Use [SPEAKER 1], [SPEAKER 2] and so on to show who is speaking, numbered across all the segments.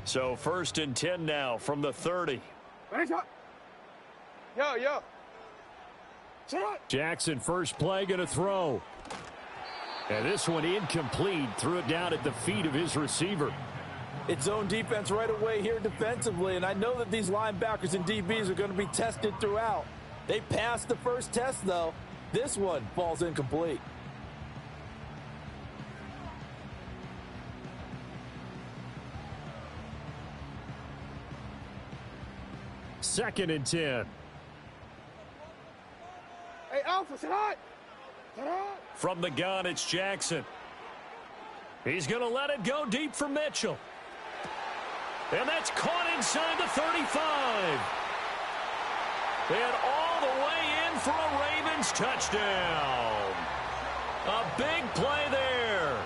[SPEAKER 1] So 1st and 10 now from the 30.
[SPEAKER 2] Yo.
[SPEAKER 3] Jackson, first play, going to throw. And this one incomplete. Threw it down at the feet of his receiver.
[SPEAKER 4] It's zone defense right away here defensively, and I know that these linebackers and DBs are going to be tested throughout. They passed the first test, though. This one falls incomplete.
[SPEAKER 3] Second and 10.
[SPEAKER 2] Hey, Alpha, sit hot.
[SPEAKER 1] From the gun, it's Jackson. He's going to let it go deep for Mitchell. And that's caught inside the 35. And all the way in for a Ravens touchdown. A big play there.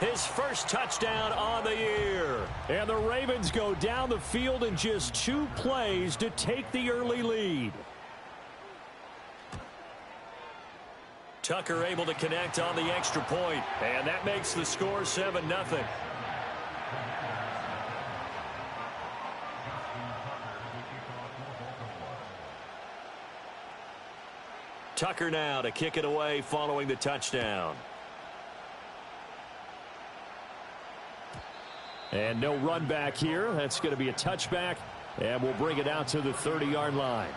[SPEAKER 1] His first touchdown on the year.
[SPEAKER 3] And the Ravens go down the field in just 2 plays to take the early lead.
[SPEAKER 1] Tucker able to connect on the extra point. And that makes the score 7-0. Tucker now to kick it away following the touchdown.
[SPEAKER 3] And no run back here. That's going to be a touchback. And we'll bring it out to the 30-yard line.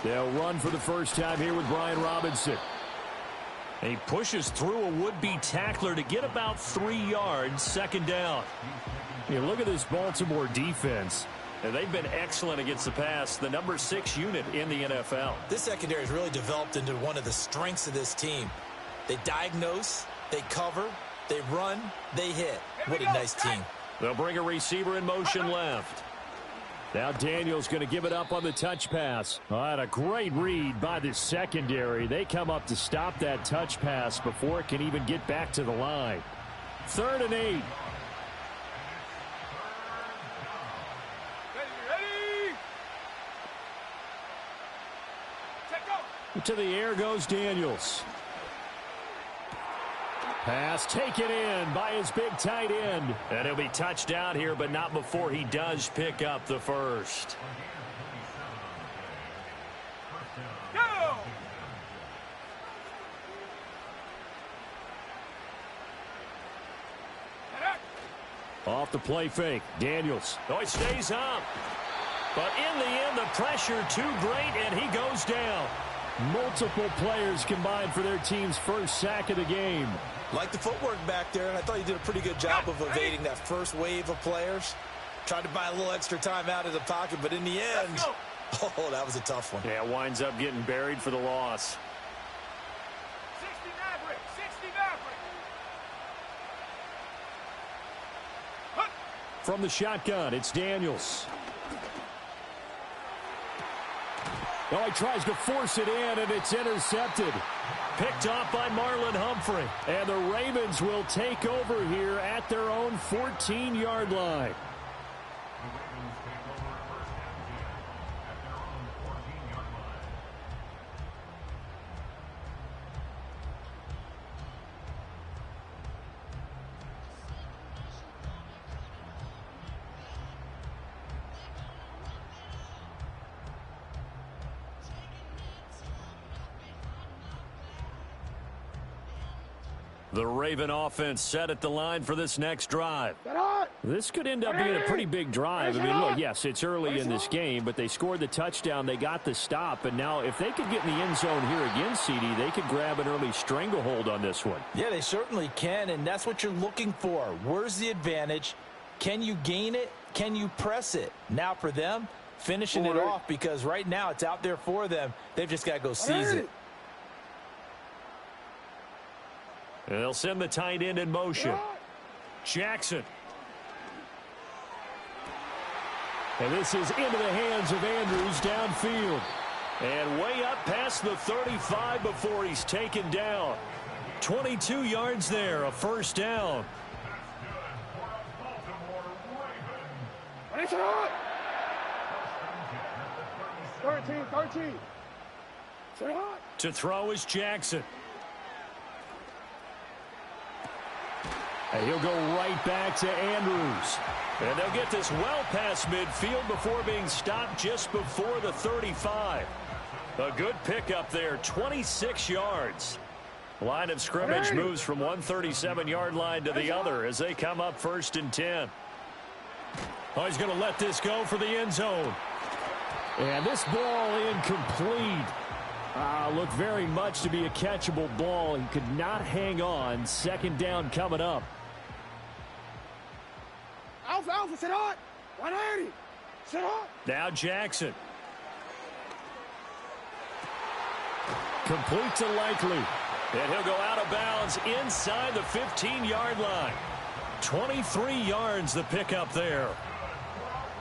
[SPEAKER 3] They'll run for the first time here with Brian Robinson.
[SPEAKER 1] And he pushes through a would-be tackler to get about 3 yards, second down.
[SPEAKER 3] You look at this Baltimore defense.
[SPEAKER 1] And they've been excellent against the pass, the number 6 unit in the NFL.
[SPEAKER 4] This secondary has really developed into one of the strengths of this team. They diagnose, they cover, they run, they hit. What a nice team.
[SPEAKER 1] They'll bring a receiver in motion left.
[SPEAKER 3] Now Daniel's going to give it up on the touch pass. A great read by the secondary. They come up to stop that touch pass before it can even get back to the line. 3rd and 8. To the air goes Daniels. Pass taken in by his big tight end.
[SPEAKER 1] And he'll be touched down here, but not before he does pick up the first.
[SPEAKER 2] Go!
[SPEAKER 3] Off the play fake. Daniels.
[SPEAKER 1] Oh, he stays up. But in the end, the pressure too great, and he goes down.
[SPEAKER 3] Multiple players combined for their team's first sack of the game.
[SPEAKER 4] Like the footwork back there, and I thought he did a pretty good job of evading that first wave of players. Tried to buy a little extra time out of the pocket, but in the end, oh, that was a tough one.
[SPEAKER 1] Yeah, winds up getting buried for the loss.
[SPEAKER 2] 60 Maverick, 60 Maverick.
[SPEAKER 3] From the shotgun, it's Daniels. Oh, he tries to force it in, and it's intercepted.
[SPEAKER 1] Picked off by Marlon Humphrey.
[SPEAKER 3] And the Ravens will take over here at their own 14-yard line.
[SPEAKER 1] The Raven offense set at the line for this next drive.
[SPEAKER 3] This could end up being a pretty big drive. I mean, look, yes, it's early in this game, but they scored the touchdown. They got the stop, and now if they could get in the end zone here again, CD, they could grab an early stranglehold on this one.
[SPEAKER 4] Yeah, they certainly can, and that's what you're looking for. Where's the advantage? Can you gain it? Can you press it? Now for them, finishing it off, because right now it's out there for them. They've just got to go seize it.
[SPEAKER 1] And they'll send the tight end in motion. Jackson.
[SPEAKER 3] And this is into the hands of Andrews downfield.
[SPEAKER 1] And way up past the 35 before he's taken down. 22 yards there, a first down.
[SPEAKER 2] 13.
[SPEAKER 1] To throw is Jackson. And he'll go right back to Andrews. And they'll get this well past midfield before being stopped just before the 35. A good pickup there, 26 yards. Line of scrimmage moves from one 37-yard line to the other as they come up 1st and 10. Oh, he's going to let this go for the end zone. And this ball incomplete. Looked very much to be a catchable ball. He could not hang on. 2nd down coming up.
[SPEAKER 2] Alpha, sit hot. 180. Sit hot.
[SPEAKER 1] Now Jackson. Complete to Likely. And he'll go out of bounds inside the 15-yard line. 23 yards the pickup there.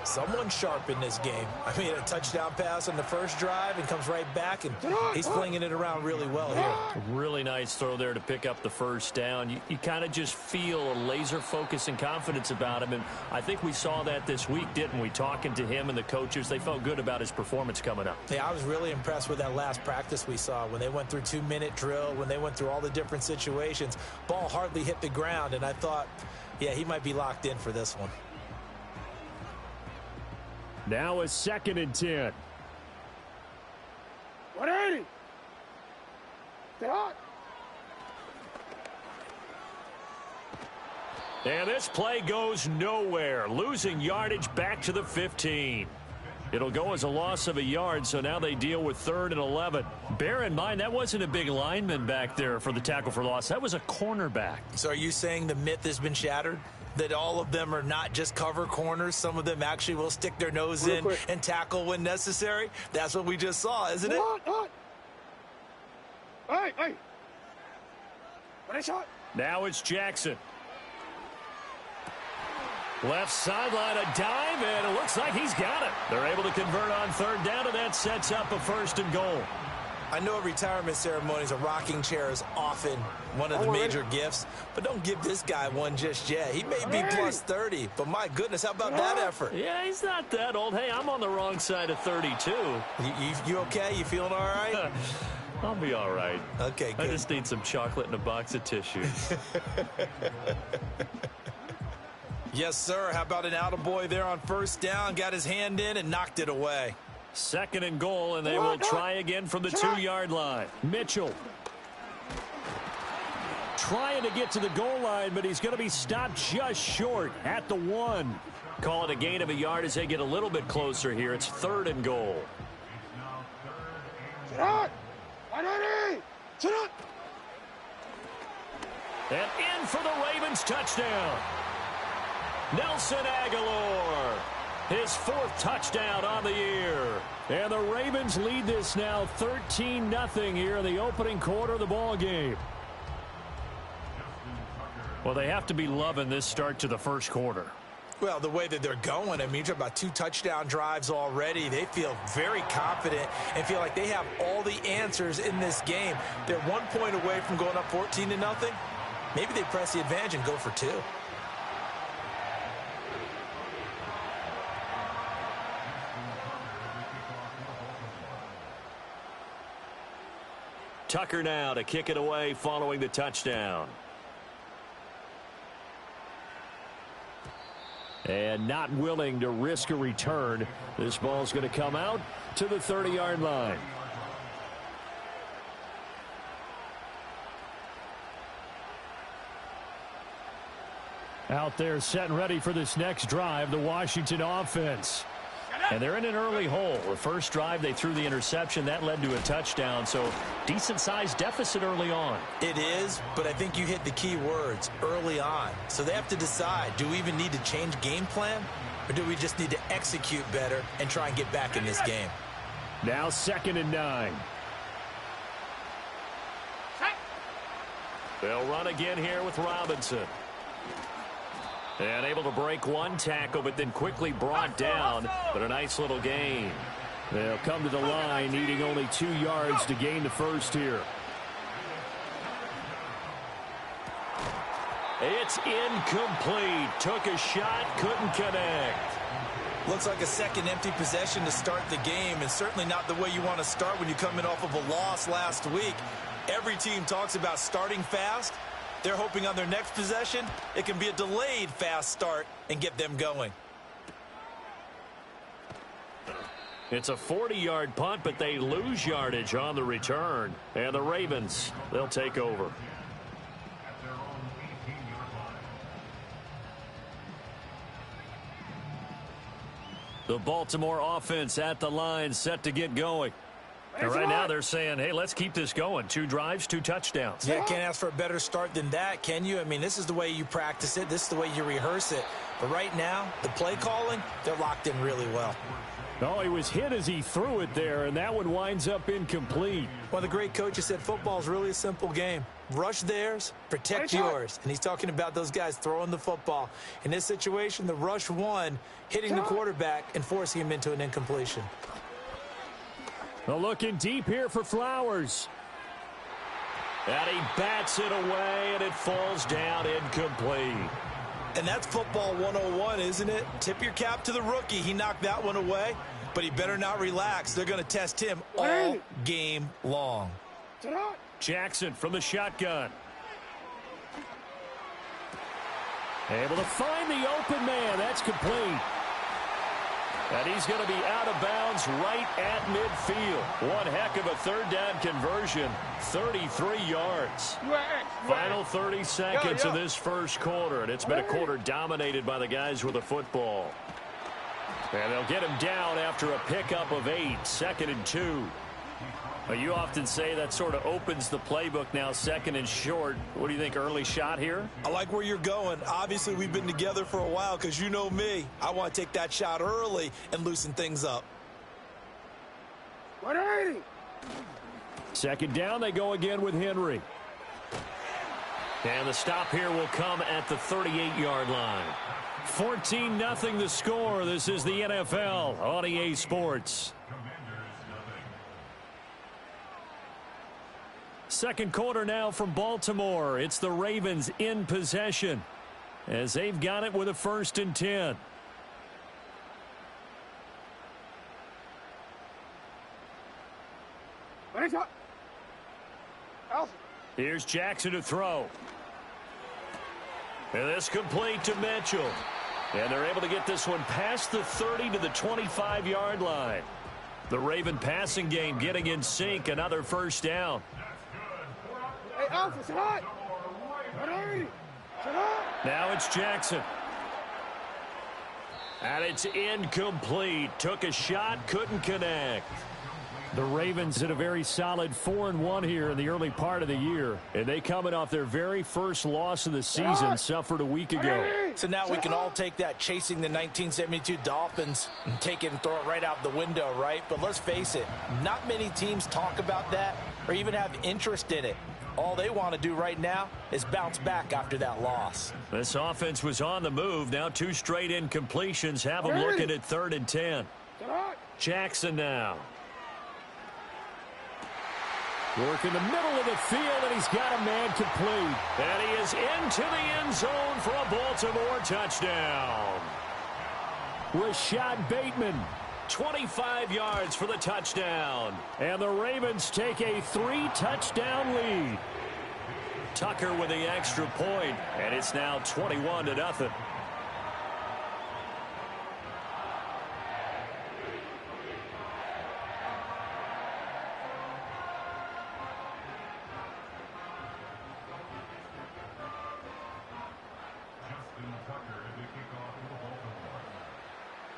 [SPEAKER 4] Someone sharp in this game. I mean, a touchdown pass on the first drive and comes right back, and he's flinging it around really well here.
[SPEAKER 1] Really nice throw there to pick up the 1st down. You kind of just feel a laser focus and confidence about him, and I think we saw that this week, didn't we? Talking to him and the coaches, they felt good about his performance coming up.
[SPEAKER 4] Yeah, I was really impressed with that last practice we saw when they went through 2-minute drill, when they went through all the different situations. Ball hardly hit the ground, and I thought, yeah, he might be locked in for this one.
[SPEAKER 3] Now a 2nd and 10.
[SPEAKER 2] 180. Sit hot.
[SPEAKER 1] And this play goes nowhere. Losing yardage back to the 15. It'll go as a loss of a yard, so now they deal with 3rd and 11. Bear in mind, that wasn't a big lineman back there for the tackle for loss. That was a cornerback.
[SPEAKER 4] So are you saying the myth has been shattered? That all of them are not just cover corners. Some of them actually will stick their nose in and tackle when necessary. That's what we just saw, isn't it?
[SPEAKER 2] Hey. What a shot.
[SPEAKER 1] Now it's Jackson. Left sideline, a dive, and it looks like he's got it. They're able to convert on 3rd down, and that sets up a 1st and goal.
[SPEAKER 4] I know at retirement ceremonies, a rocking chair is often one of the major gifts, but don't give this guy one just yet. He may be plus 30, but my goodness, how about that effort?
[SPEAKER 1] Yeah, he's not that old. Hey, I'm on the wrong side of 32.
[SPEAKER 4] You okay? You feeling all right?
[SPEAKER 1] I'll be all right.
[SPEAKER 4] Okay, good.
[SPEAKER 1] I just need some chocolate and a box of tissues.
[SPEAKER 4] Yes, sir. How about an attaboy there on 1st down? Got his hand in and knocked it away.
[SPEAKER 1] 2nd and goal, and they will try again from the 2-yard line. Mitchell trying to get to the goal line, but he's going to be stopped just short at the 1. Call it a gain of a yard as they get a little bit closer here. It's 3rd and goal.
[SPEAKER 2] Sit hot. 180. Sit hot.
[SPEAKER 1] And in for the Ravens touchdown. Nelson Aguilar. His 4th touchdown on the year. And the Ravens lead this now 13-0 here in the opening quarter of the ball game. Well, they have to be loving this start to the 1st quarter.
[SPEAKER 4] Well, the way that they're going, I mean, you're talking about 2 touchdown drives already. They feel very confident and feel like they have all the answers in this game. They're 1 point away from going up 14-0. Maybe they press the advantage and go for 2.
[SPEAKER 1] Tucker now to kick it away following the touchdown. And not willing to risk a return. This ball's going to come out to the 30-yard line. Out there set and ready for this next drive, the Washington offense. And they're in an early hole. The first drive, they threw the interception. That led to a touchdown, so decent-sized deficit early on.
[SPEAKER 4] It is, but I think you hit the key words, early on. So they have to decide, do we even need to change game plan, or do we just need to execute better and try and get back in this game?
[SPEAKER 3] Now 2nd and 9.
[SPEAKER 1] They'll run again here with Robinson. And able to break 1 tackle, but then quickly brought down. But a nice little gain. They'll come to the line, needing only 2 yards to gain the 1st here. It's incomplete. Took a shot, couldn't connect.
[SPEAKER 4] Looks like a second empty possession to start the game, and certainly not the way you want to start when you come in off of a loss last week. Every team talks about starting fast. They're hoping on their next possession, it can be a delayed fast start and get them going.
[SPEAKER 1] It's a 40-yard punt, but they lose yardage on the return. And the Ravens, they'll take over. The Baltimore offense at the line, set to get going. And right now they're saying, hey, let's keep this going. 2 drives, 2 touchdowns.
[SPEAKER 4] Yeah, can't ask for a better start than that, can you? I mean, this is the way you practice it. This is the way you rehearse it. But right now, the play calling, they're locked in really well.
[SPEAKER 3] Oh, he was hit as he threw it there, and that one winds up incomplete.
[SPEAKER 4] One of the great coaches said football is really a simple game. Rush theirs, protect yours. And he's talking about those guys throwing the football. In this situation, the rush won, hitting the quarterback and forcing him into an incompletion.
[SPEAKER 3] Well, looking deep here for Flowers.
[SPEAKER 1] And he bats it away, and it falls down incomplete.
[SPEAKER 4] And that's football 101, isn't it? Tip your cap to the rookie. He knocked that one away, but he better not relax. They're going to test him all game long.
[SPEAKER 1] Jackson from the shotgun.
[SPEAKER 3] Able to find the open man. That's complete.
[SPEAKER 1] And he's going to be out of bounds right at midfield. One heck of a third down conversion. 33 yards. Final 30 seconds of this first quarter. And it's been a quarter dominated by the guys with the football. And they'll get him down after a pickup of 8. 2nd and 2. You often say that sort of opens the playbook now, 2nd and short. What do you think, early shot here?
[SPEAKER 4] I like where you're going. Obviously, we've been together for a while because you know me. I want to take that shot early and loosen things up.
[SPEAKER 2] 180.
[SPEAKER 3] 2nd down, they go again with Henry.
[SPEAKER 1] And the stop here will come at the 38-yard line. 14-0 the score. This is the NFL on EA Sports. Second quarter now from Baltimore. It's the Ravens in possession as they've got it with a 1st and 10. Here's Jackson to throw. And this complete to Mitchell. And they're able to get this one past the 30 to the 25-yard line. The Raven passing game getting in sync. Another 1st down.
[SPEAKER 2] Hey, Alpha, sit hot. 180. Sit hot.
[SPEAKER 1] Now it's Jackson. And it's incomplete. Took a shot, couldn't connect.
[SPEAKER 3] The Ravens had a very solid 4-1 here in the early part of the year. And they coming off their very first loss of the season, suffered a week ago.
[SPEAKER 4] So now we can all take that chasing the 1972 Dolphins and take it and throw it right out the window, right? But let's face it, not many teams talk about that or even have interest in it. All they want to do right now is bounce back after that loss.
[SPEAKER 1] This offense was on the move. Now 2 straight incompletions have them looking at 3rd and 10. Jackson now.
[SPEAKER 3] Work in the middle of the field, and he's got a man complete.
[SPEAKER 1] And he is into the end zone for a Baltimore touchdown.
[SPEAKER 3] Rashad Bateman.
[SPEAKER 1] 25 yards for the touchdown.
[SPEAKER 3] And the Ravens take a 3-touchdown lead.
[SPEAKER 1] Tucker with the extra point, and it's now 21-0.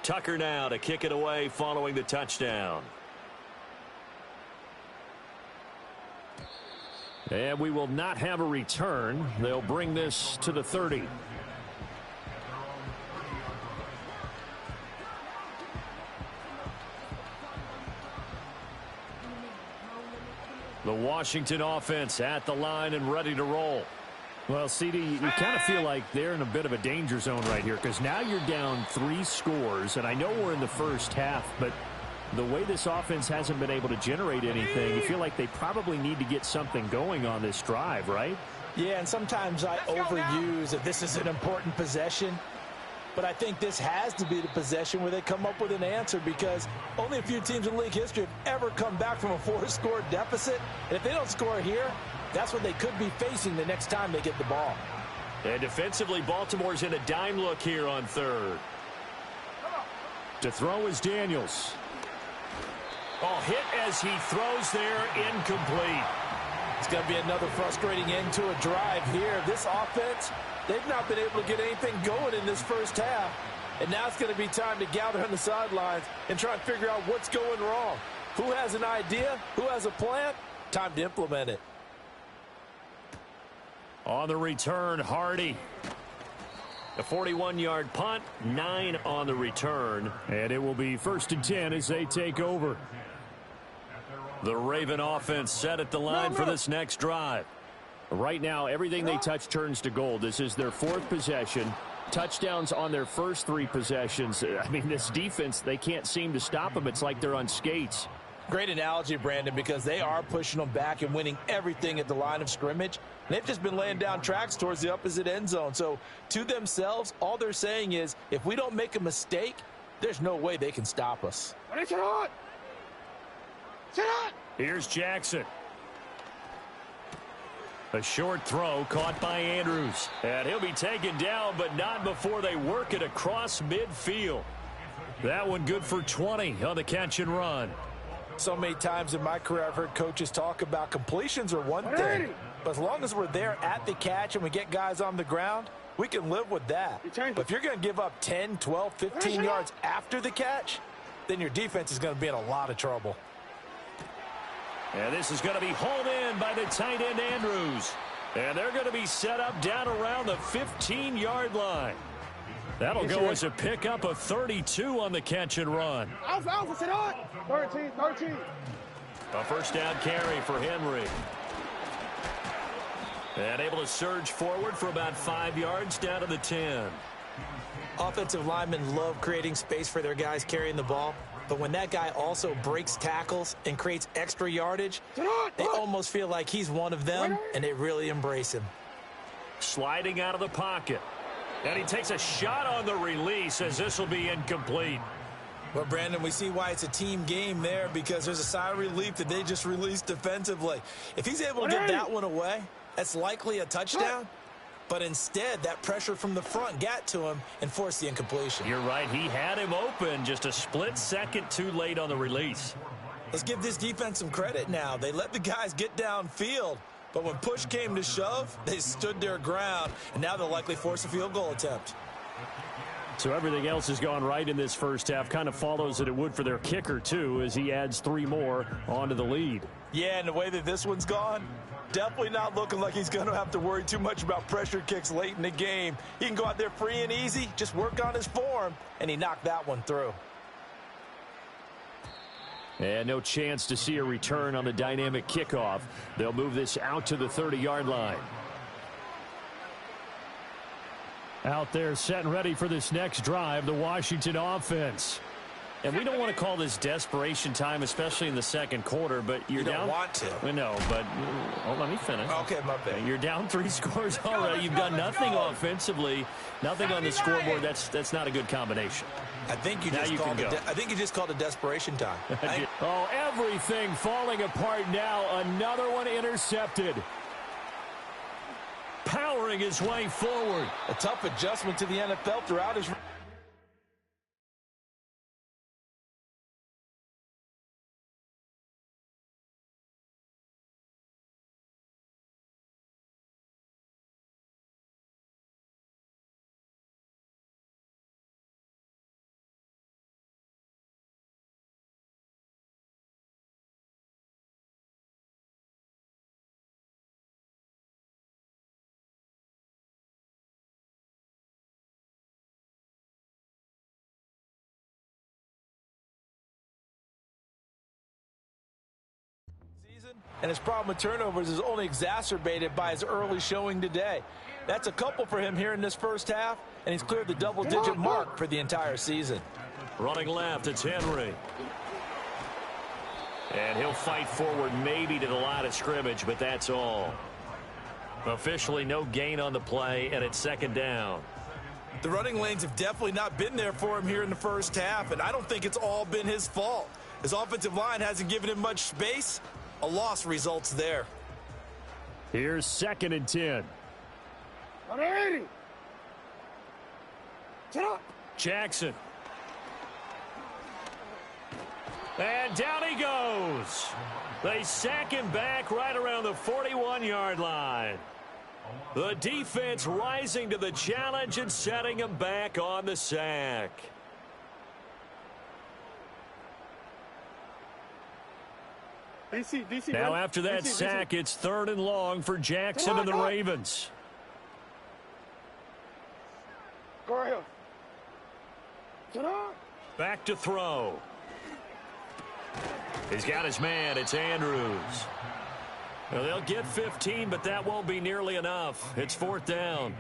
[SPEAKER 1] Tucker now to kick it away following the touchdown.
[SPEAKER 3] And we will not have a return. They'll bring this to the 30.
[SPEAKER 1] The Washington offense at the line and ready to roll.
[SPEAKER 3] Well, CD, you kind of feel like they're in a bit of a danger zone right here because now you're down 3 scores, and I know we're in the first half, but the way this offense hasn't been able to generate anything, you feel like they probably need to get something going on this drive, right?
[SPEAKER 4] Yeah, and sometimes I overuse if this is an important possession. But I think this has to be the possession where they come up with an answer, because only a few teams in league history have ever come back from a 4-score deficit. And if they don't score here, that's what they could be facing the next time they get the ball.
[SPEAKER 1] And defensively, Baltimore's in a dime look here on third.
[SPEAKER 3] To throw is Daniels.
[SPEAKER 1] Oh, hit as he throws there, incomplete.
[SPEAKER 4] It's going to be another frustrating end to a drive here. This offense, they've not been able to get anything going in this first half. And now it's going to be time to gather on the sidelines and try and figure out what's going wrong. Who has an idea? Who has a plan? Time to implement it.
[SPEAKER 1] On the return, Hardy. A 41-yard punt, 9 on the return.
[SPEAKER 3] And it will be 1st and 10 as they take over.
[SPEAKER 1] The Raven offense set at the line for this next drive.
[SPEAKER 3] Right now, everything they touch turns to gold. This is their 4th possession. Touchdowns on their first 3 possessions. I mean, this defense, they can't seem to stop them. It's like they're on skates.
[SPEAKER 4] Great analogy, Brandon, because they are pushing them back and winning everything at the line of scrimmage. And they've just been laying down tracks towards the opposite end zone. So to themselves, all they're saying is, if we don't make a mistake, there's no way they can stop us.
[SPEAKER 1] Here's Jackson. A short throw caught by Andrews. And he'll be taken down, but not before they work it across midfield. That one good for 20 on the catch and run.
[SPEAKER 4] So many times in my career I've heard coaches talk about completions are one thing, but as long as we're there at the catch and we get guys on the ground, we can live with that. But if you're going to give up 10, 12, 15 yards after the catch, then your defense is going to be in a lot of trouble.
[SPEAKER 1] And this is going to be hauled in by the tight end Andrews. And they're going to be set up down around the 15-yard line. That'll go as a pickup of 32 on the catch and run.
[SPEAKER 2] Alpha, sit on. 13.
[SPEAKER 1] A first down carry for Henry. And able to surge forward for about 5 yards down to the 10.
[SPEAKER 5] Offensive linemen love creating space for their guys carrying the ball. But when that guy also breaks tackles and creates extra yardage, they almost feel like he's one of them, and they really embrace him.
[SPEAKER 1] Sliding out of the pocket. And he takes a shot on the release as this will be incomplete.
[SPEAKER 4] Well, Brandon, we see why it's a team game there, because there's a sigh of relief that they just released defensively. If he's able to get that one away, that's likely a touchdown. But instead, that pressure from the front got to him and forced the incompletion.
[SPEAKER 1] You're right. He had him open, just a split second too late on the release.
[SPEAKER 4] Let's give this defense some credit now. They let the guys get downfield, but when push came to shove, they stood their ground, and now they'll likely force a field goal attempt.
[SPEAKER 3] So everything else has gone right in this first half. Kind of follows that it would for their kicker, too, as he adds 3 more onto the lead.
[SPEAKER 4] Yeah, and the way that this one's gone, definitely not looking like he's going to have to worry too much about pressure kicks late in the game. He can go out there free and easy, just work on his form, and he knocked that one through.
[SPEAKER 3] And no chance to see a return on the dynamic kickoff. They'll move this out to the 30-yard line. Out there set and ready for this next drive, the Washington offense.
[SPEAKER 1] And we don't want to call this desperation time, especially in the second quarter, but you're down.
[SPEAKER 4] You don't want to.
[SPEAKER 1] We know, but let me finish.
[SPEAKER 4] Okay, my bad.
[SPEAKER 1] You're down 3 scores already. You've done nothing offensively, nothing on the scoreboard. That's not a good combination.
[SPEAKER 4] I think you just called it desperation time.
[SPEAKER 3] Oh, everything falling apart now. Another one intercepted.
[SPEAKER 1] Powering his way forward.
[SPEAKER 4] A tough adjustment to the NFL throughout his... And his problem with turnovers is only exacerbated by his early showing today. That's a couple for him here in this first half, and he's cleared the double-digit mark for the entire season.
[SPEAKER 1] Running left, it's Henry. And he'll fight forward maybe to the line of scrimmage, but that's all. Officially no gain on the play, and it's second down.
[SPEAKER 5] The running lanes have definitely not been there for him here in the first half, and I don't think it's all been his fault. His offensive line hasn't given him much space. A loss results there.
[SPEAKER 3] Here's 2nd and 10.
[SPEAKER 2] 180. Set up.
[SPEAKER 1] Jackson. And down he goes. They sack him back right around the 41-yard line. The defense rising to the challenge and setting him back on the sack.
[SPEAKER 2] DC,
[SPEAKER 1] Now after that sack, it's 3rd and long for Jackson and the Ravens.
[SPEAKER 2] Go right here. Set up.
[SPEAKER 1] Back to throw. He's got his man. It's Andrews. Well, they'll get 15, but that won't be nearly enough. It's 4th down.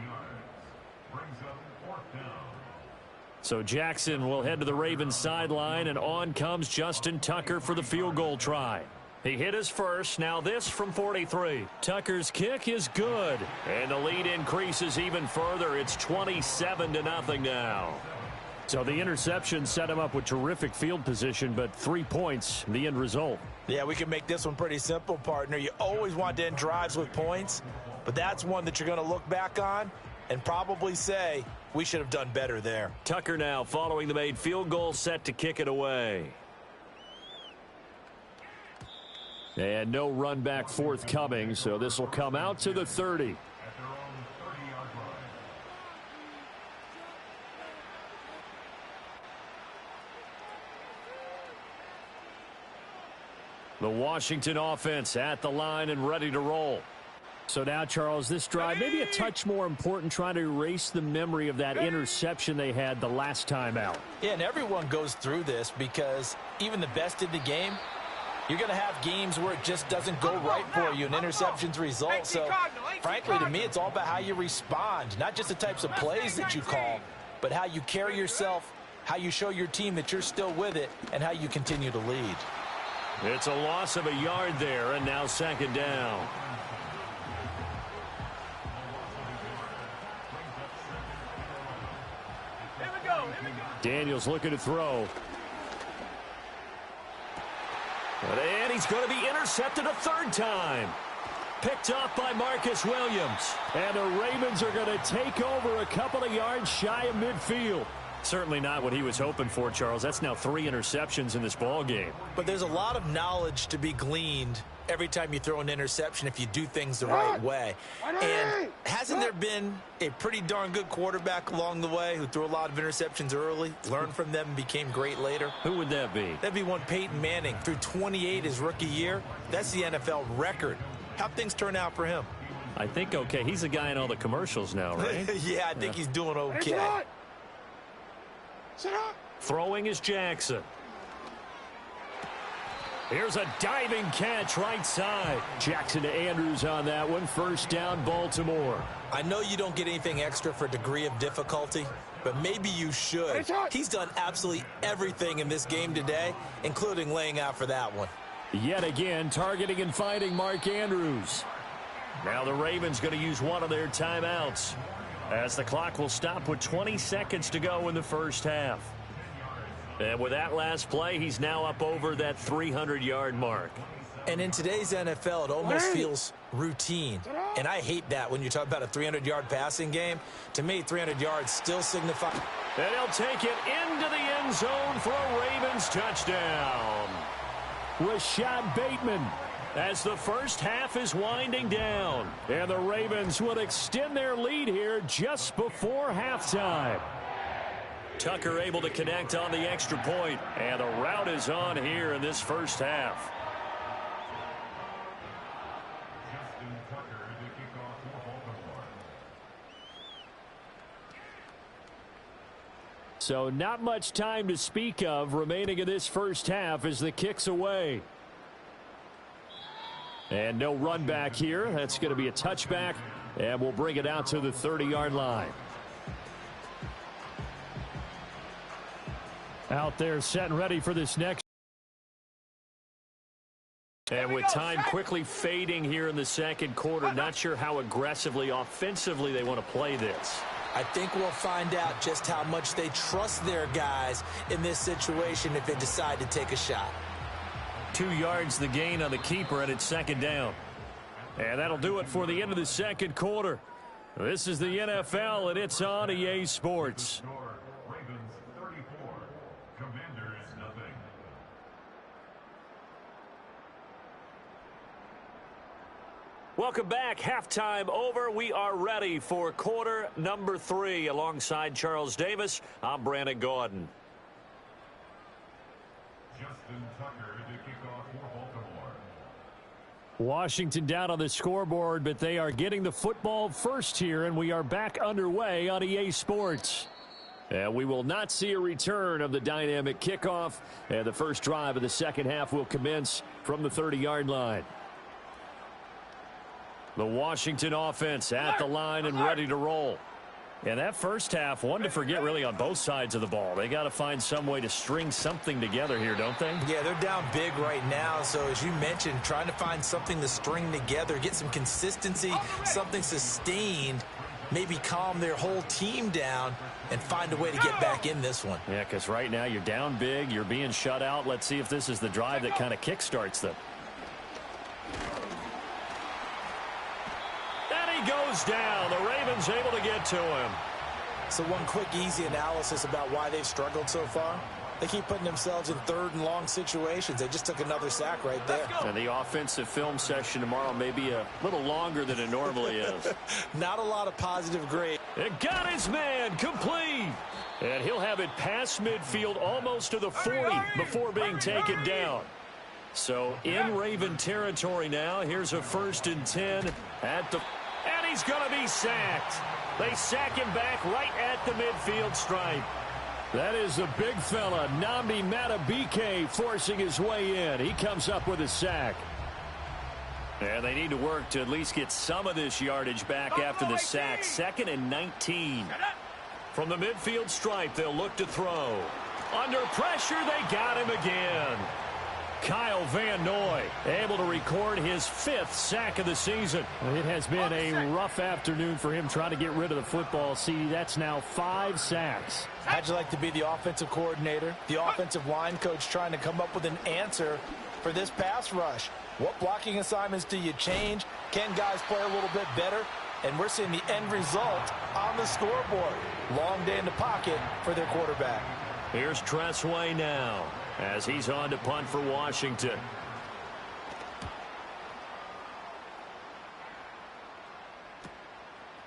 [SPEAKER 1] So Jackson will head to the Ravens sideline, and on comes Justin Tucker for the field goal try. He hit his first. Now this from 43. Tucker's kick is good, and the lead increases even further. It's 27-0 now. So the interception set him up with terrific field position, but 3 points, the end result.
[SPEAKER 4] Yeah, we can make this one pretty simple, partner. You always want to end drives with points, but that's one that you're going to look back on and probably say, we should have done better there.
[SPEAKER 1] Tucker now following the made field goal, set to kick it away. And no run back forthcoming, so this will come out to the 30. The Washington offense at the line and ready to roll.
[SPEAKER 3] So now, Charles, this drive maybe a touch more important, trying to erase the memory of that interception they had the last time out.
[SPEAKER 4] Yeah, and everyone goes through this because even the best in the game, you're going to have games where it just doesn't go right for you and interceptions result. So, frankly, to me, it's all about how you respond, not just the types of plays that you call, but how you carry yourself, how you show your team that you're still with it, and how you continue to lead.
[SPEAKER 1] It's a loss of a yard there, and now 2nd down. Daniels looking to throw. And he's going to be intercepted a 3rd time. Picked up by Marcus Williams.
[SPEAKER 3] And the Ravens are going to take over a couple of yards shy of midfield.
[SPEAKER 1] Certainly not what he was hoping for, Charles. That's now 3 interceptions in this ball game.
[SPEAKER 5] But there's a lot of knowledge to be gleaned every time you throw an interception if you do things the right way. And hasn't there been a pretty darn good quarterback along the way who threw a lot of interceptions early, learned from them, and became great later?
[SPEAKER 1] Who would that be?
[SPEAKER 5] That'd be one Peyton Manning. Threw 28 his rookie year. That's the NFL record. How'd things turn out for him?
[SPEAKER 1] I think okay. He's the guy in all the commercials now, right?
[SPEAKER 5] Yeah, I think he's doing okay.
[SPEAKER 1] Throwing is Jackson. Here's a diving catch right side.
[SPEAKER 3] Jackson to Andrews on that one. 1st down, Baltimore.
[SPEAKER 5] I know you don't get anything extra for degree of difficulty, but maybe you should. He's done absolutely everything in this game today, including laying out for that one.
[SPEAKER 3] Yet again, targeting and finding Mark Andrews.
[SPEAKER 1] Now the Ravens going to use one of their timeouts, as the clock will stop with 20 seconds to go in the first half. And with that last play, he's now up over that 300-yard mark.
[SPEAKER 5] And in today's NFL, it almost feels routine. And I hate that when you talk about a 300-yard passing game. To me, 300 yards still signify.
[SPEAKER 1] And he'll take it into the end zone for a Ravens touchdown.
[SPEAKER 3] Rashad Bateman,
[SPEAKER 1] as the first half is winding down.
[SPEAKER 3] And the Ravens will extend their lead here just before halftime.
[SPEAKER 1] Tucker able to connect on the extra point, and the route is on here in this first half.
[SPEAKER 3] So not much time to speak of remaining in this first half as the kick's away. And no run back here. That's going to be a touchback, and we'll bring it out to the 30-yard line. Out there set and ready for this next.
[SPEAKER 1] And with time quickly fading here in the second quarter, not sure how aggressively, offensively they want to play this.
[SPEAKER 5] I think we'll find out just how much they trust their guys in this situation if they decide to take a shot.
[SPEAKER 1] 2 yards the gain on the keeper, and it's second down. And that'll do it for the end of the second quarter. This is the NFL, and it's on EA Sports.
[SPEAKER 6] Ravens 34, Commanders nothing.
[SPEAKER 1] Welcome back. Halftime over. We are ready for quarter number 3. Alongside Charles Davis, I'm Brandon Gaudin.
[SPEAKER 6] Justin Tucker to kick off for Baltimore.
[SPEAKER 3] Washington down on the scoreboard, but they are getting the football first here, and we are back underway on EA Sports. And we will not see a return of the dynamic kickoff, and the first drive of the second half will commence from the 30-yard line. The Washington offense at the line and ready to roll. And that first half, one to forget really on both sides of the ball. They got to find some way to string something together here, don't they?
[SPEAKER 5] Yeah, they're down big right now. So as you mentioned, trying to find something to string together, get some consistency, something sustained, maybe calm their whole team down and find a way to get back in this one.
[SPEAKER 1] Yeah, because right now you're down big, you're being shut out. Let's see if this is the drive that kind of kickstarts them. Goes down. The Ravens able to get to him.
[SPEAKER 5] So one quick, easy analysis about why they've struggled so far. They keep putting themselves in third and long situations. They just took another sack right there.
[SPEAKER 1] And the offensive film session tomorrow may be a little longer than it normally is.
[SPEAKER 5] Not a lot of positive grade.
[SPEAKER 1] It got his man complete. And he'll have it past midfield almost to the 40 before being taken down. So in Raven territory now. Here's a 1st and 10 at the... And he's going to be sacked. They sack him back right at the midfield stripe.
[SPEAKER 3] That is a big fella, Nnamdi Madubuike, forcing his way in. He comes up with a sack.
[SPEAKER 1] And they need to work to at least get some of this yardage back after the sack. 2nd and 19. From the midfield stripe, they'll look to throw. Under pressure, they got him again. Kyle Van Noy able to record his 5th sack of the season.
[SPEAKER 3] It has been a rough afternoon for him trying to get rid of the football. See, that's now 5 sacks.
[SPEAKER 5] How'd you like to be the offensive coordinator, the offensive line coach trying to come up with an answer for this pass rush? What blocking assignments do you change? Can guys play a little bit better? And we're seeing the end result on the scoreboard. Long day in the pocket for their quarterback.
[SPEAKER 1] Here's Tressway now as he's on to punt for Washington.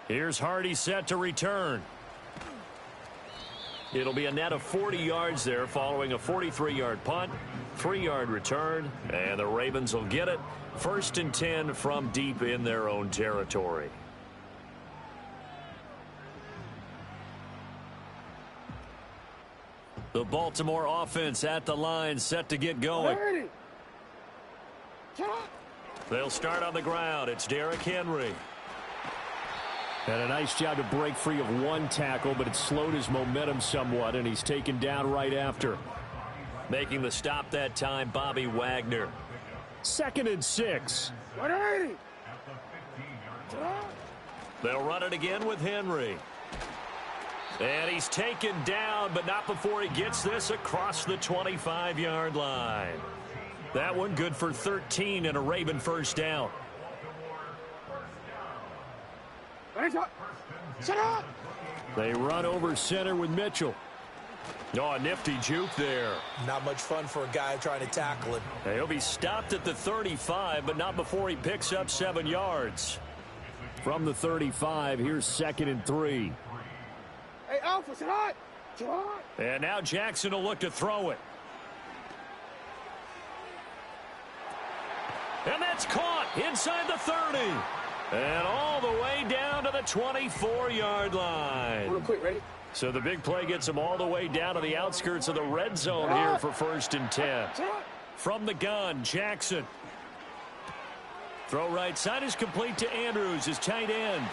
[SPEAKER 1] Here's Hardy set to return. It'll be a net of 40 yards there following a 43-yard punt, 3-yard return, and the Ravens will get it. 1st and 10 from deep in their own territory. The Baltimore offense at the line, set to get going. They'll start on the ground. It's Derrick Henry.
[SPEAKER 3] And a nice job to break free of one tackle, but it slowed his momentum somewhat, and he's taken down right after.
[SPEAKER 1] Making the stop that time, Bobby Wagner.
[SPEAKER 3] 2nd and 6.
[SPEAKER 1] They'll run it again with Henry. And he's taken down, but not before he gets this across the 25-yard line. That one good for 13 and a Raven 1st down.
[SPEAKER 3] They run over center with Mitchell.
[SPEAKER 1] Oh, a nifty juke there.
[SPEAKER 5] Not much fun for a guy trying to tackle him.
[SPEAKER 1] He'll be stopped at the 35, but not before he picks up 7 yards.
[SPEAKER 3] From the 35, here's 2nd and 3.
[SPEAKER 2] Hey, Alpha, sit on.
[SPEAKER 1] And now Jackson will look to throw it. And that's caught inside the 30. And all the way down to the 24-yard line.
[SPEAKER 2] Real quick, ready?
[SPEAKER 1] So the big play gets him all the way down to the outskirts of the red zone here for 1st and 10. From the gun, Jackson. Throw right side is complete to Andrews, his tight end.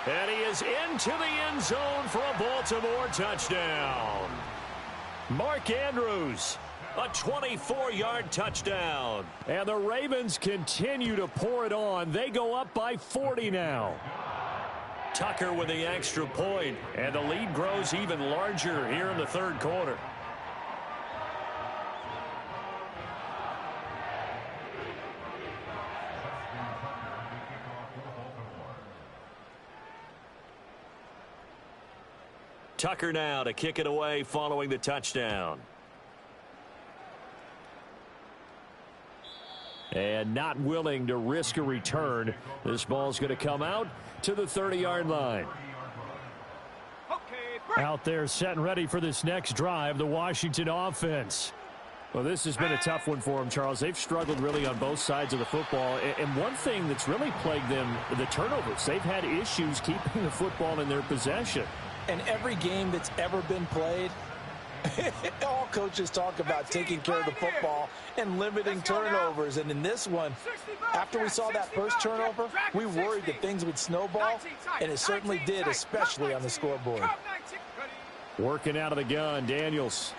[SPEAKER 1] And he is into the end zone for a Baltimore touchdown. Mark Andrews, a 24-yard touchdown.
[SPEAKER 3] And the Ravens continue to pour it on. They go up by 40 now.
[SPEAKER 1] Tucker with the extra point, and the lead grows even larger here in the third quarter. Tucker now to kick it away following the touchdown. And not willing to risk a return. This ball's going to come out to the 30-yard line. Out there set and ready for this next drive, the Washington offense. Well, this has been a tough one for them, Charles. They've struggled really on both sides of the football. And one thing that's really plagued them, the turnovers. They've had issues keeping the football in their possession.
[SPEAKER 4] And every game that's ever been played, all coaches talk about taking care of the football and limiting turnovers. And in this one, after we saw that first turnover, we worried that things would snowball, and it certainly did, especially on the scoreboard.
[SPEAKER 3] Working out of the gun, Daniels.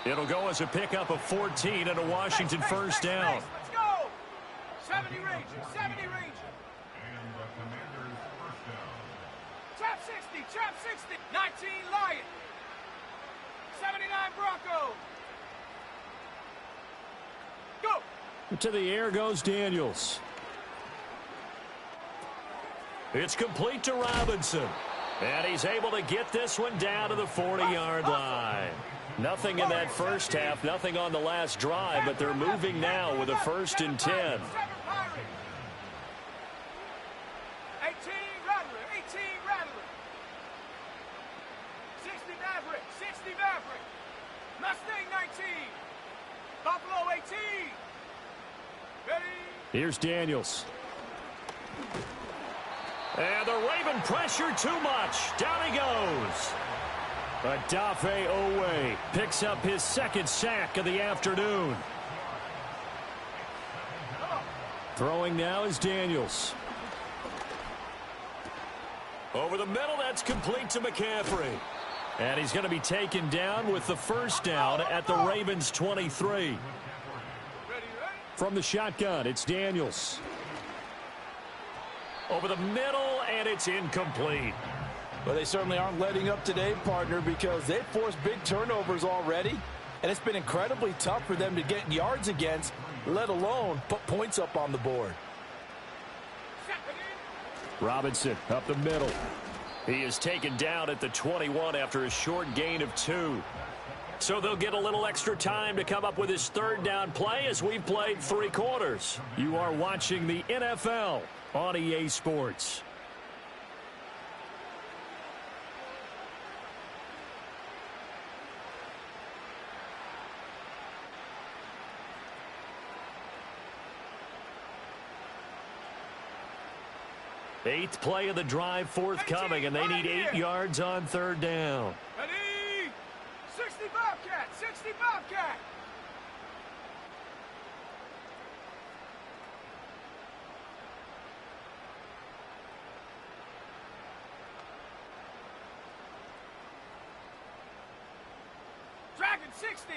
[SPEAKER 1] It'll go as a pickup of 14 and a Washington first down.
[SPEAKER 2] Let's go! 70 Rangers, 70 Rangers.
[SPEAKER 6] And the Commanders' first down.
[SPEAKER 2] Trap 60, trap 60. 19 Lion. 79 Bronco. Go!
[SPEAKER 3] To the air goes Daniels.
[SPEAKER 1] It's complete to Robinson. And he's able to get this one down to the 40-yard line. Nothing in that first half, nothing on the last drive, but they're moving now with a 1st and 10.
[SPEAKER 2] 18 Rattler, 18 Rattler. 60 Maverick, 60 Maverick. Mustang 19. Buffalo 18. Ready?
[SPEAKER 3] Here's Daniels.
[SPEAKER 1] And the Raven pressure too much. Down he goes. Adafe Owe picks up his 2nd sack of the afternoon.
[SPEAKER 3] Throwing now is Daniels.
[SPEAKER 1] Over the middle, that's complete to McCaffrey. And he's going to be taken down with the first down at the Ravens 23.
[SPEAKER 3] From the shotgun, it's Daniels.
[SPEAKER 1] Over the middle, and it's incomplete.
[SPEAKER 4] Well, they certainly aren't letting up today, partner, because they've forced big turnovers already, and it's been incredibly tough for them to get yards against, let alone put points up on the board.
[SPEAKER 3] Robinson up the middle.
[SPEAKER 1] He is taken down at the 21 after a short gain of 2. So they'll get a little extra time to come up with his 3rd down play as we've played 3 quarters. You are watching the NFL on EA Sports. Eighth play of the drive forthcoming, and they need 8 yards on 3rd down.
[SPEAKER 2] Ready? 60 Bobcat, 60 Bobcat. Dragon 60.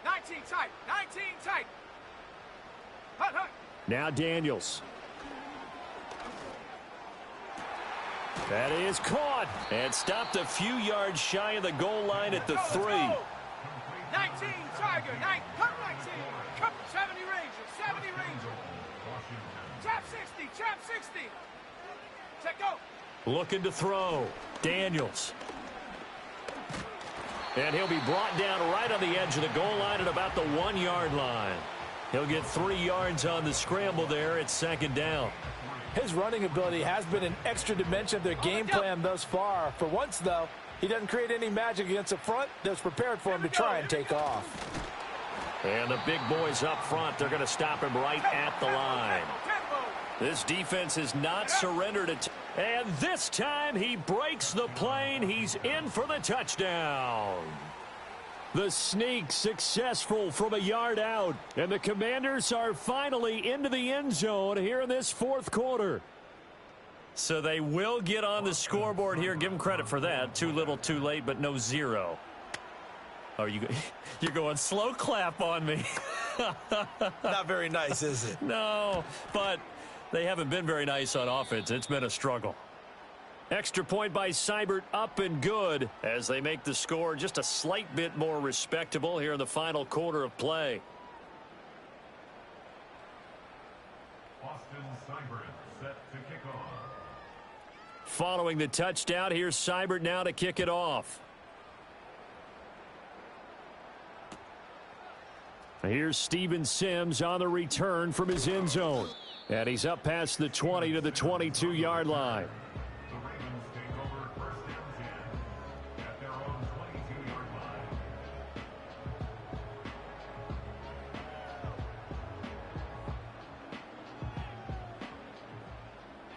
[SPEAKER 2] 19 tight, 19 tight. Hut, hut.
[SPEAKER 3] Now Daniels.
[SPEAKER 1] That is caught and stopped a few yards shy of the goal line at the 3.
[SPEAKER 2] 19 Tiger, 9, cut 19. Cut 70 Rangers, 70 Rangers. Trap 60, trap 60. Check go.
[SPEAKER 1] Looking to throw. Daniels. And he'll be brought down right on the edge of the goal line at about the 1-yard line. He'll get 3 yards on the scramble there at 2nd down.
[SPEAKER 4] His running ability has been an extra dimension of their game plan thus far. For once, though, he doesn't create any magic against the front that's prepared for him to try and take off.
[SPEAKER 1] And the big boys up front, they're going to stop him right at the line. This defense has not surrendered it. And this time he breaks the plane. He's in for the touchdown.
[SPEAKER 3] The sneak successful from a yard out. And the Commanders are finally into the end zone here in this 4th quarter.
[SPEAKER 1] So they will get on the scoreboard here. Give them credit for that. Too little, too late, but no 0. Oh, you're going slow clap on me.
[SPEAKER 5] Not very nice, is it?
[SPEAKER 1] No, but They haven't been very nice on offense. It's been a struggle. Extra point by Seibert, up and good as they make the score just a slight bit more respectable here in the final quarter of play.
[SPEAKER 6] Austin Seibert set to kick off.
[SPEAKER 1] Following the touchdown, here's Seibert now to kick it off. Here's Steven Sims on the return from his end zone. And he's up past the 20 to the 22-yard line.
[SPEAKER 6] The Ravens take over first and 10 at their own 22-yard line.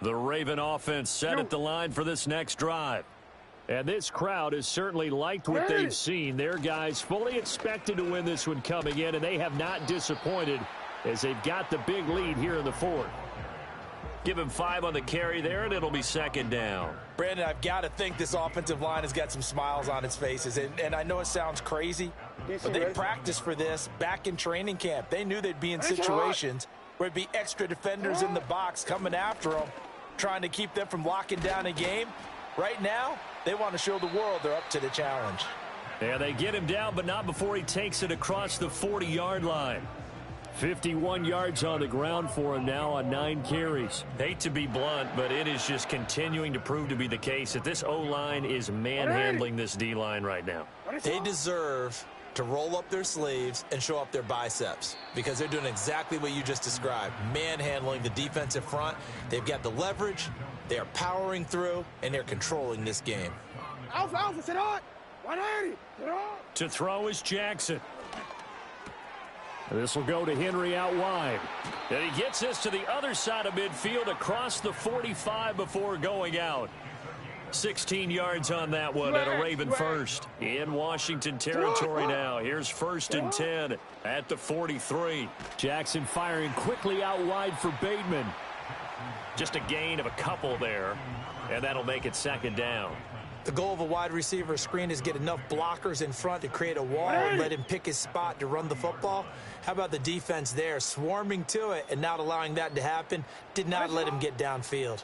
[SPEAKER 1] The Raven offense set at the line for this next drive. And this crowd has certainly liked what they've seen. Their guys fully expected to win this one coming in, and they have not disappointed as they've got the big lead here in the fourth. Give him 5 on the carry there, and it'll be second down.
[SPEAKER 4] Brandon, I've got to think this offensive line has got some smiles on its faces. And I know it sounds crazy, but they practiced for this back in training camp. They knew they'd be in situations where it'd be extra defenders in the box coming after them, trying to keep them from locking down a game. Right now, they want to show the world they're up to the challenge.
[SPEAKER 1] Yeah, they get him down, but not before he takes it across the 40-yard line. 51 yards on the ground for him now on 9 carries. Hate to be blunt, but it is just continuing to prove to be the case that this O-line is manhandling this D-line right now.
[SPEAKER 5] They deserve to roll up their sleeves and show up their biceps because they're doing exactly what you just described, manhandling the defensive front. They've got the leverage, they are powering through, and they're controlling this game.
[SPEAKER 1] To throw is Jackson. This will go to Henry out wide. And he gets this to the other side of midfield across the 45 before going out. 16 yards on that one and a Raven first. In Washington territory now. Here's 1st and 10 at the 43.
[SPEAKER 3] Jackson firing quickly out wide for Bateman.
[SPEAKER 1] Just a gain of a couple there, and that'll make it second down.
[SPEAKER 5] The goal of a wide receiver screen is get enough blockers in front to create a wall and let him pick his spot to run the football. How about the defense there, swarming to it and not allowing that to happen? Did not let him get downfield.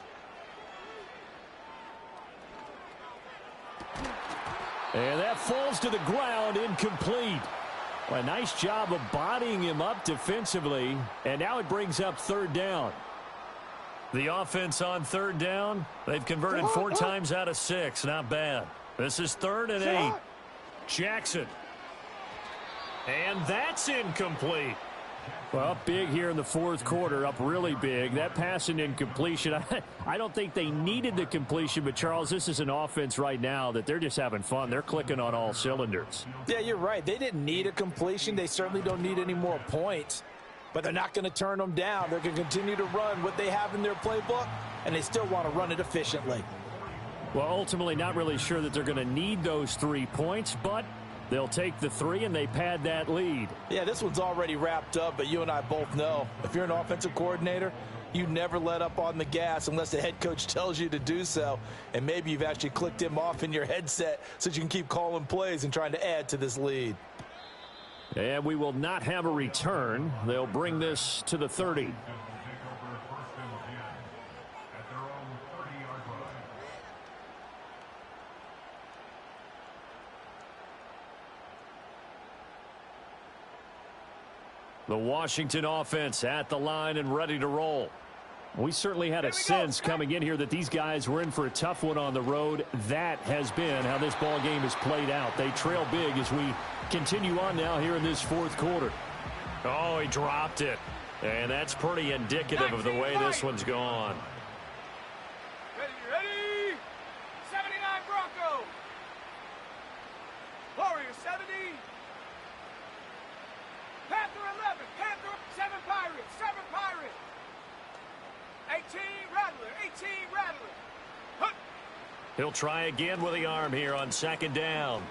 [SPEAKER 3] And that falls to the ground, incomplete. Well, a nice job of bodying him up defensively, and now it brings up 3rd down.
[SPEAKER 1] The offense on 3rd down, they've converted 4 times out of 6. Not bad. This is 3rd and 8. Jackson. And that's incomplete.
[SPEAKER 3] Well, up big here in the 4th quarter, up really big. That pass and incompletion, I don't think they needed the completion, but, Charles, this is an offense right now that they're just having fun. They're clicking on all cylinders.
[SPEAKER 4] Yeah, you're right. They didn't need a completion. They certainly don't need any more points. But they're not going to turn them down. They're going to continue to run what they have in their playbook, and they still want to run it efficiently.
[SPEAKER 3] Well, ultimately not really sure that they're going to need those 3 points, but they'll take the 3 and they pad that lead.
[SPEAKER 4] Yeah, this one's already wrapped up, but you and I both know if you're an offensive coordinator, you never let up on the gas unless the head coach tells you to do so. And maybe you've actually clicked him off in your headset so that you can keep calling plays and trying to add to this lead.
[SPEAKER 3] And we will not have a return. They'll bring this to the 30.
[SPEAKER 1] The Washington offense at the line and ready to roll.
[SPEAKER 3] We certainly had a sense coming in here that these guys were in for a tough one on the road. That has been how this ball game has played out. They trail big as we continue on now here in this 4th quarter.
[SPEAKER 1] Oh, he dropped it. And that's pretty indicative of the way this one's gone.
[SPEAKER 2] Ready? 79 Broncos. Warriors 70. Panther 11. Panther 7 Pirates. 7 Pirates. 18 Rattler. 18 Rattler. Hunt.
[SPEAKER 1] He'll try again with the arm here on 2nd down.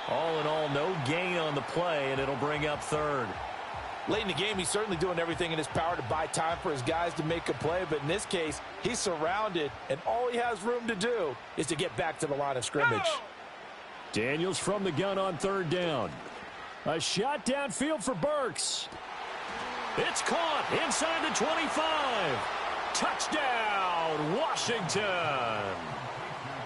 [SPEAKER 1] All in all, no gain on the play, and it'll bring up 3rd.
[SPEAKER 4] Late in the game, he's certainly doing everything in his power to buy time for his guys to make a play, but in this case, he's surrounded, and all he has room to do is to get back to the line of scrimmage.
[SPEAKER 2] Go!
[SPEAKER 3] Daniels from the gun on 3rd down. A shot downfield for Burks.
[SPEAKER 1] It's caught inside the 25. Touchdown, Washington.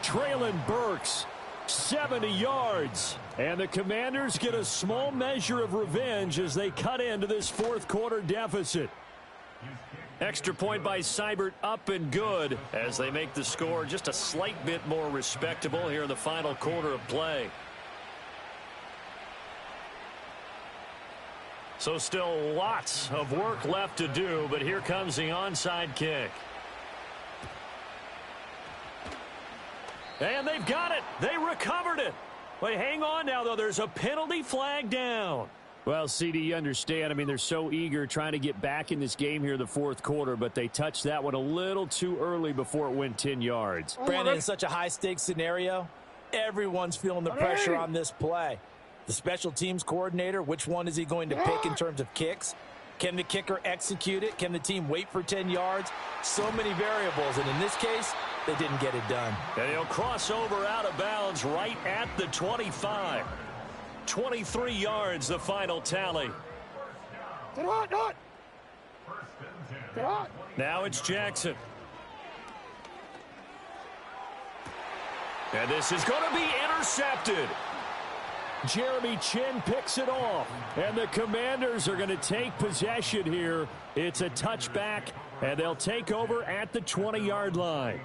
[SPEAKER 3] Traylon Burks, 70 yards. And the Commanders get a small measure of revenge as they cut into this fourth quarter deficit.
[SPEAKER 1] Extra point by Seibert, up and good as they make the score just a slight bit more respectable here in the final quarter of play. So still lots of work left to do, but here comes the onside kick. And they've got it. They recovered it. Wait, hang on now, though. There's a penalty flag down.
[SPEAKER 3] Well, CD, you understand. I mean, they're so eager trying to get back in this game here in the fourth quarter, but they touched that one a little too early before it went 10 yards.
[SPEAKER 4] Brandon, in such a high-stakes scenario, everyone's feeling the pressure on this play. The special teams coordinator, which one is he going to pick in terms of kicks? Can the kicker execute it? Can the team wait for 10 yards? So many variables, and in this case, they didn't get it done.
[SPEAKER 1] And he'll cross over out of bounds right at the 25. 23 yards, the final tally. Now it's Jackson. And this is going to be intercepted.
[SPEAKER 3] Jeremy Chin picks it off, and the Commanders are going to take possession here. It's a touchback, and they'll take over at the 20-yard line.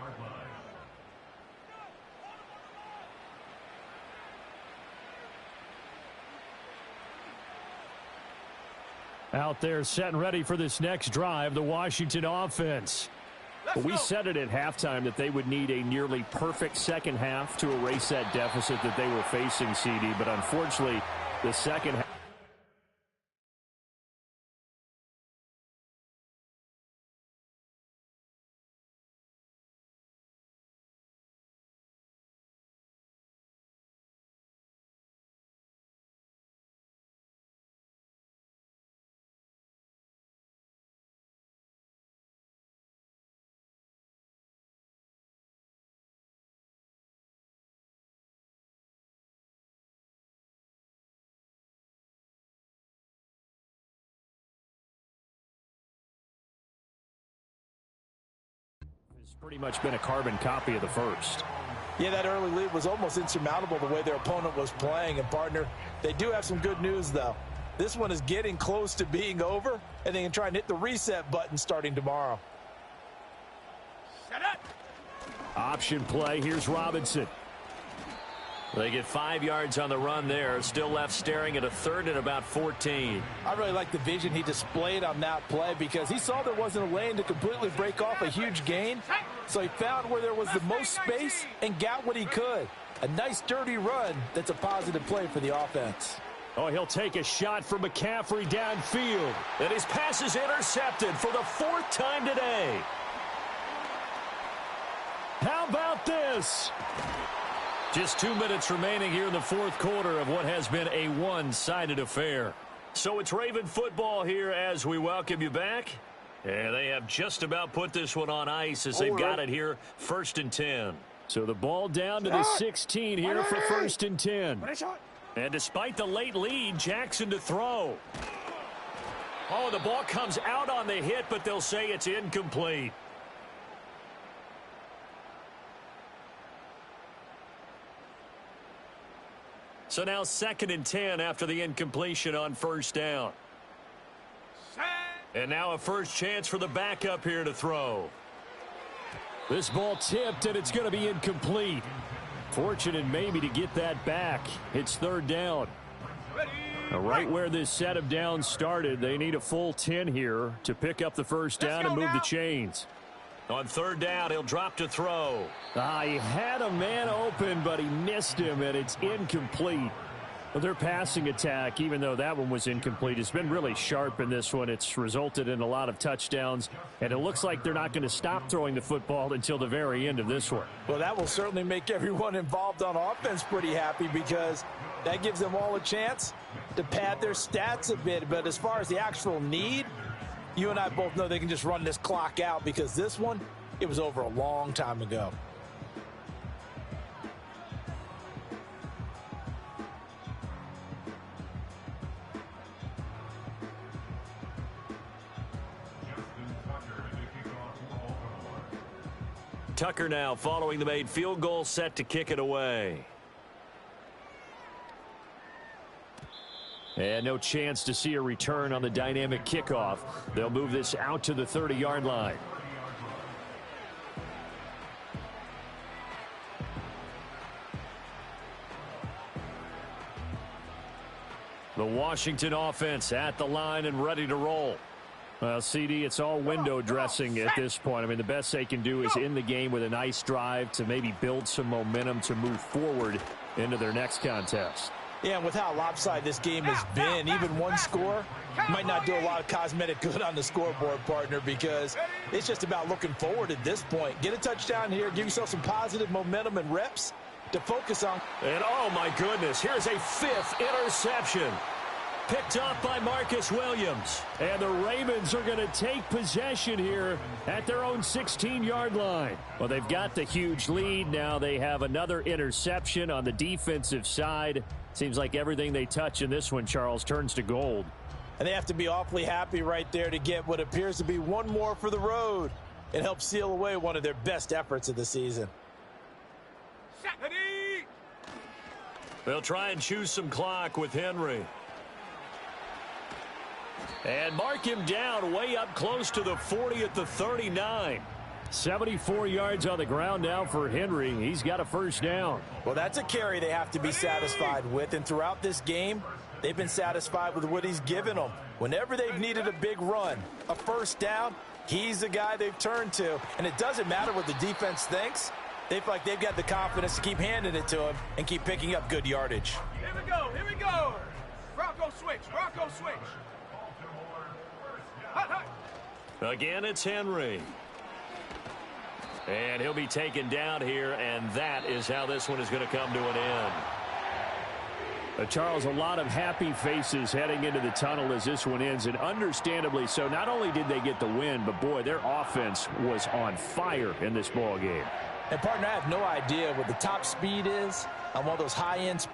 [SPEAKER 3] Out there setting ready for this next drive, the Washington offense. But we said it at halftime that they would need a nearly perfect second half to erase that deficit that they were facing, CD. But unfortunately, the second half. It's pretty much been a carbon copy of the first.
[SPEAKER 4] Yeah, that early lead was almost insurmountable the way their opponent was playing. And, partner, they do have some good news, though. This one is getting close to being over, and they can try and hit the reset button starting tomorrow.
[SPEAKER 2] Shut up.
[SPEAKER 3] Option play. Here's Robinson.
[SPEAKER 1] They get 5 yards on the run there. Still left staring at a third and about 14.
[SPEAKER 4] I really like the vision he displayed on that play because he saw there wasn't a lane to completely break off a huge gain. So he found where there was the most space and got what he could. A nice dirty run that's a positive play for the offense.
[SPEAKER 3] Oh, he'll take a shot from McCaffrey downfield.
[SPEAKER 1] And his pass is intercepted for the fourth time today.
[SPEAKER 3] How about this?
[SPEAKER 1] Just 2 minutes remaining here in the fourth quarter of what has been a one-sided affair. So it's Raven football here as we welcome you back. And they have just about put this one on ice as they've got it here, 1st and 10.
[SPEAKER 3] So the ball down to the 16 here for 1st and 10.
[SPEAKER 1] And despite the late lead, Jackson to throw. Oh, the ball comes out on the hit, but they'll say it's incomplete. So now 2nd and 10 after the incompletion on 1st down. And now a first chance for the backup here to throw.
[SPEAKER 3] This ball tipped, and it's going to be incomplete. Fortunate maybe to get that back. It's 3rd down. Now, right where this set of downs started, they need a full 10 here to pick up the first down and move the chains.
[SPEAKER 1] On 3rd down, he'll drop to throw.
[SPEAKER 3] He had a man open, but he missed him, and it's incomplete. Well, their passing attack, even though that one was incomplete, has been really sharp in this one. It's resulted in a lot of touchdowns, and it looks like they're not going to stop throwing the football until the very end of this one.
[SPEAKER 4] Well, that will certainly make everyone involved on offense pretty happy because that gives them all a chance to pad their stats a bit. But as far as the actual need, you and I both know they can just run this clock out because this one, it was over a long time ago.
[SPEAKER 1] Tucker now following the made field goal, set to kick it away.
[SPEAKER 3] And no chance to see a return on the dynamic kickoff. They'll move this out to the 30-yard line. The Washington offense at the line and ready to roll. Well, CD, it's all window dressing at this point. I mean, the best they can do is in the game with a nice drive to maybe build some momentum to move forward into their next contest.
[SPEAKER 4] Yeah, and with how lopsided this game has been, even one score might not do a lot of cosmetic good on the scoreboard, partner, because it's just about looking forward at this point. Get a touchdown here, give yourself some positive momentum and reps to focus on.
[SPEAKER 1] And oh my goodness, here's a 5th interception. Picked up by Marcus Williams.
[SPEAKER 3] And the Ravens are going to take possession here at their own 16-yard line. Well, they've got the huge lead. Now they have another interception on the defensive side. Seems like everything they touch in this one, Charles, turns to gold.
[SPEAKER 4] And they have to be awfully happy right there to get what appears to be one more for the road. It helps seal away one of their best efforts of the season.
[SPEAKER 1] They'll try and choose some clock with Henry. And mark him down way up close to the 40 at the 39.
[SPEAKER 3] 74 yards on the ground now for Henry. He's got a first down.
[SPEAKER 4] Well, that's a carry they have to be satisfied with. And throughout this game, they've been satisfied with what he's given them. Whenever they've needed a big run, a first down, he's the guy they've turned to. And it doesn't matter what the defense thinks. They feel like they've got the confidence to keep handing it to him and keep picking up good yardage.
[SPEAKER 2] Here we go, here we go. Bronco switch, Bronco switch. Hut, hut.
[SPEAKER 1] Again, it's Henry. And he'll be taken down here, and that is how this one is going to come to an end.
[SPEAKER 3] Charles, a lot of happy faces heading into the tunnel as this one ends, and understandably so. Not only did they get the win, but boy, their offense was on fire in this ball game.
[SPEAKER 4] And, partner, I have no idea what the top speed is on one of those high-end